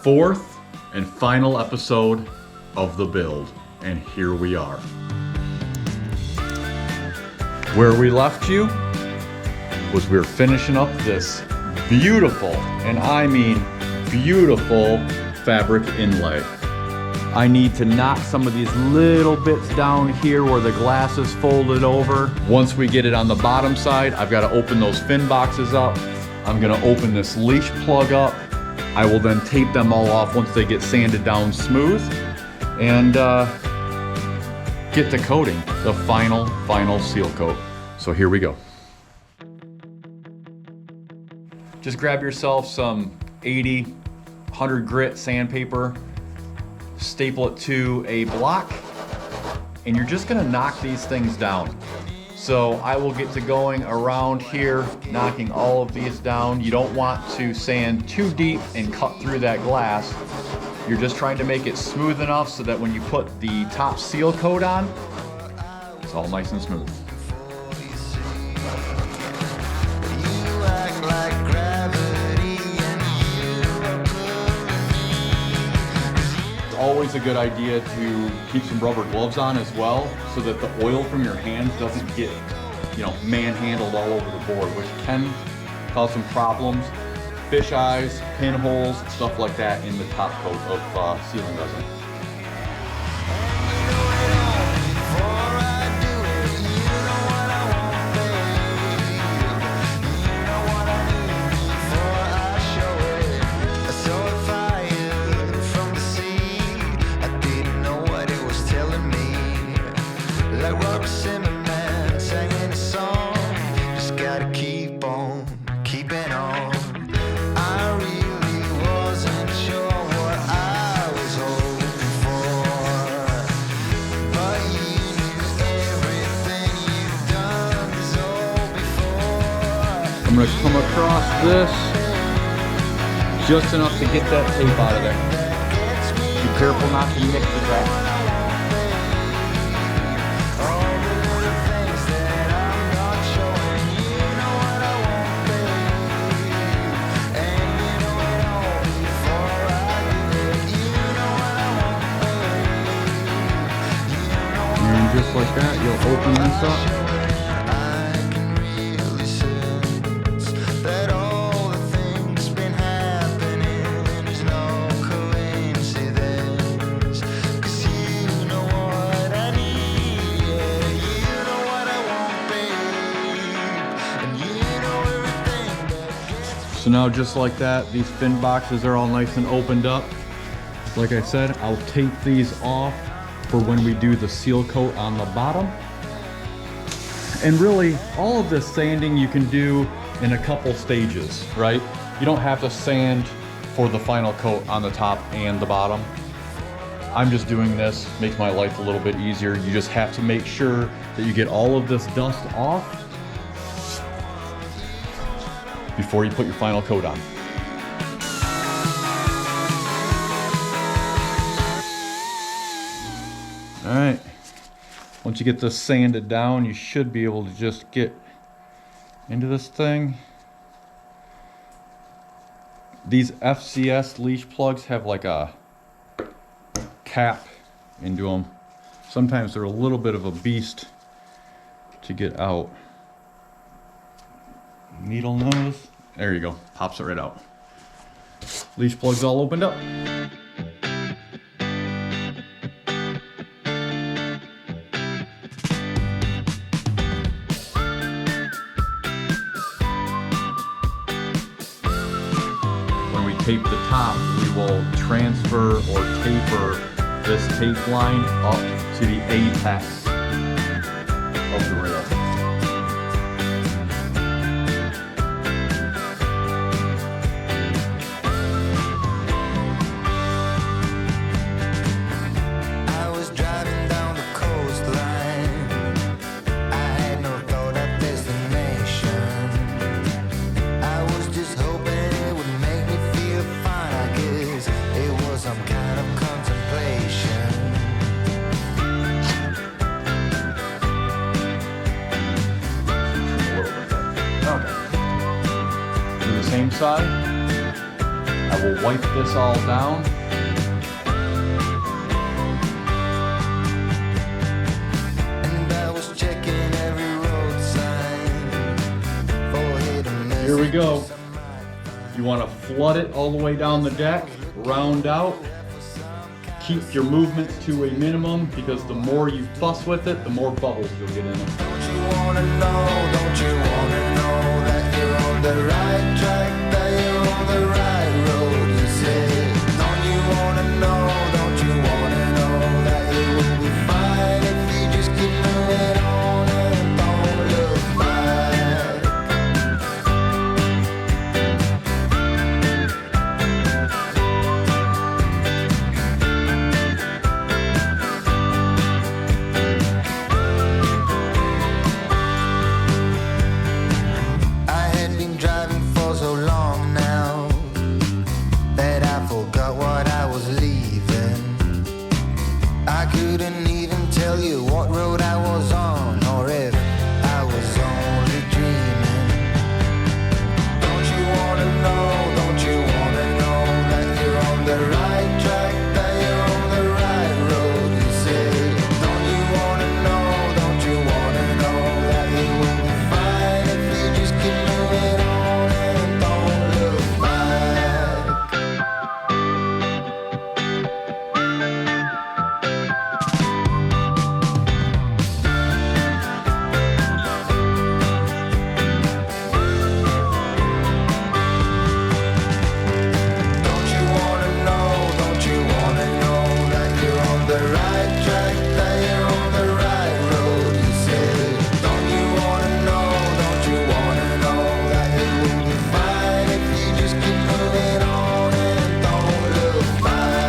fourth and final episode of the build, and here we are. Where we left you was we were finishing up this beautiful, and I mean beautiful, fabric inlay. I need to knock some of these little bits down here where the glass is folded over. Once we get it on the bottom side, I've got to open those fin boxes up. I'm gonna open this leash plug up. I will then tape them all off once they get sanded down smooth and get to coating, the final seal coat. So here we go. Just grab yourself some 80, 100 grit sandpaper, staple it to a block, and you're just gonna knock these things down. So I will get to going around here, knocking all of these down. You don't want to sand too deep and cut through that glass. You're just trying to make it smooth enough so that when you put the top seal coat on, it's all nice and smooth. Always a good idea to keep some rubber gloves on as well, so that the oil from your hands doesn't get, manhandled all over the board, which can cause some problems. Fish eyes, pinholes, stuff like that in the top coat of sealing resin. I'm going to come across this just enough to get that tape out of there. Be careful not to nick the glass. And just like that, you'll open this up. So now just like that, these fin boxes are all nice and opened up. Like I said, I'll tape these off for when we do the seal coat on the bottom. And really, all of this sanding you can do in a couple stages, right? You don't have to sand for the final coat on the top and the bottom. I'm just doing this, makes my life a little bit easier. You just have to make sure that you get all of this dust off before you put your final coat on. All right, once you get this sanded down, you should be able to just get into this thing. These FCS leash plugs have like a cap into them. Sometimes they're a little bit of a beast to get out. Needle nose, there you go, pops it right out. Leash plugs all opened up. When we tape the top, we will transfer or taper this tape line up to the apex of the rail. Same side. I will wipe this all down. Here we go. You want to flood it all the way down the deck, round out. Keep your movement to a minimum because the more you fuss with it, the more bubbles you'll get in it. Don't you wanna know that you're on the right track, that you're on the right road, you say. Don't you wanna know that it will be fine if you just keep moving on and don't look back. I had been driving for so long now that I forgot what I was leaving. I couldn't even tell you what road I was on or if I was only dreaming. Don't you wanna know that you're on the right track, that you're on the right road, you say. Don't you wanna know that it will be fine if you just keep moving on and don't look back. Don't you wanna know that you're on the right track, that you're on the right road, you say. Don't you wanna know that it will be fine if you just keep moving on and don't look back.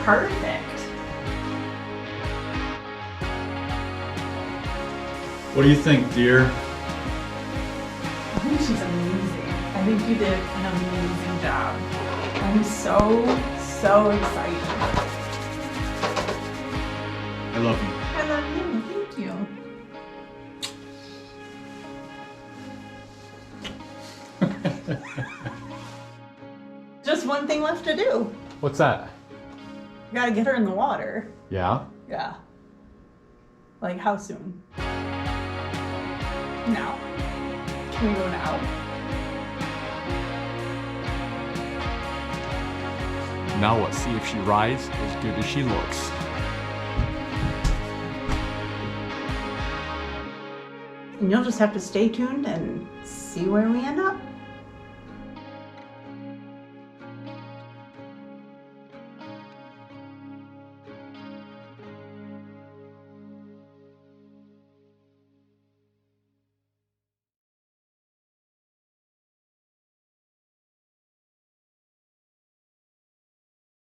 perfect. What do you think, dear? I think she's amazing. I think you did an amazing job. I'm so excited. I love you. I love you. Thank you. Just one thing left to do. What's that? You gotta get her in the water. Yeah? Yeah. Like how soon? Now. Can we go now? Now let's see if she rides as good as she looks. And you'll just have to stay tuned and see where we end up.